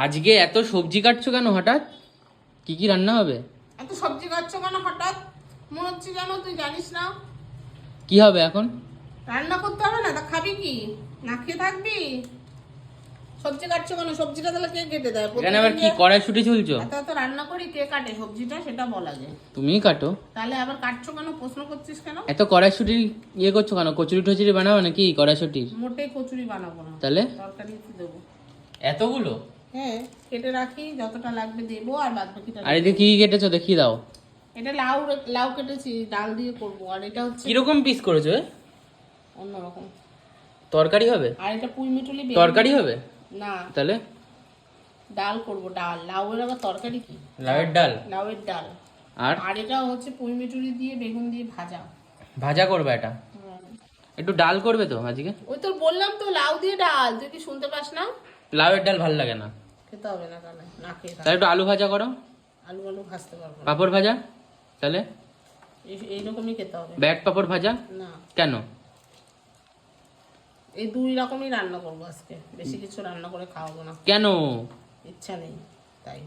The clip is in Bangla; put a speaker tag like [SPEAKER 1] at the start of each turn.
[SPEAKER 1] আজকে এত সবজি কাটছো কেন হঠাৎ? কি কি রান্না হবে?
[SPEAKER 2] এত সবজি কাটছো কেন হঠাৎ? মনে হচ্ছে যেন তুই জানিস না।
[SPEAKER 1] কি হবে এখন?
[SPEAKER 2] রান্না করতে হবে না, তা খাবি কি? না খেয়ে থাকবি? সবজি কাটছো কেন? সবজিটা তাহলে কে কেটে দেয়?
[SPEAKER 1] এখানে আবার কি কড়াইশুঁটি চলছো?
[SPEAKER 2] এত এত রান্না করি, কে কাটে সবজিটা সেটা বল আগে।
[SPEAKER 1] তুমিই কাটো।
[SPEAKER 2] তাহলে আবার কাটছো কেন? প্রশ্ন করছিস কেন?
[SPEAKER 1] এত কড়াইশুঁটি ইয়ে করছো কেন? কচুরি টচুরি বানাও নাকি কড়াইশুঁটির?
[SPEAKER 2] মোটেই কচুরি বানাবো না।
[SPEAKER 1] তাহলে
[SPEAKER 2] তরকারি দেবো।
[SPEAKER 1] এতগুলো?
[SPEAKER 2] হ্যাঁ, কেটে রাখি, যতটা লাগবে দেবো, আর বাদ বাকিটা
[SPEAKER 1] আর এদিকে কি কি কেটেছো দেখিয়ে দাও।
[SPEAKER 2] এটা লাউ, লাউ কেটেছি, ডাল দিয়ে করবো। আর এটা হচ্ছে
[SPEAKER 1] কিরকম পিস করেছো?
[SPEAKER 2] অন্যরকম।
[SPEAKER 1] তরকারি হবে?
[SPEAKER 2] আর এটা পুঁই মিটুলি
[SPEAKER 1] তরকারি হবে
[SPEAKER 2] না,
[SPEAKER 1] তাহলে?
[SPEAKER 2] ডাল করবো। ডাল, লাউয়ের আবার তরকারি কি?
[SPEAKER 1] লাউয়ের ডাল?
[SPEAKER 2] লাউয়ের ডাল।
[SPEAKER 1] আর
[SPEAKER 2] আর এটা হচ্ছে পুঁই মিটুলি দিয়ে বেগুন দিয়ে ভাজা।
[SPEAKER 1] ভাজা করবে এটা? একটু ডাল করবে তো আজকে?
[SPEAKER 2] ওই তো বললাম তো, লাউ দিয়ে ডাল। তুই কি শুনতে পাস না?
[SPEAKER 1] লাউয়ের ডাল ভাল লাগে না?
[SPEAKER 2] খেতে হবে না তাহলে, না খেয়ে থাক।
[SPEAKER 1] তাহলে একটু আলু ভাজা করো।
[SPEAKER 2] আলু আলু ভাজতে পারবো না।
[SPEAKER 1] পাঁপড় ভাজা? তাহলে
[SPEAKER 2] এইরকমই খেতে হবে।
[SPEAKER 1] ব্যাট পাঁপড় ভাজা?
[SPEAKER 2] না,
[SPEAKER 1] কেন?
[SPEAKER 2] এই দুই রকমই রান্না করবো আজকে, বেশি কিছু রান্না করে খাওয়াবো না।
[SPEAKER 1] কেন?
[SPEAKER 2] ইচ্ছা নেই তাই।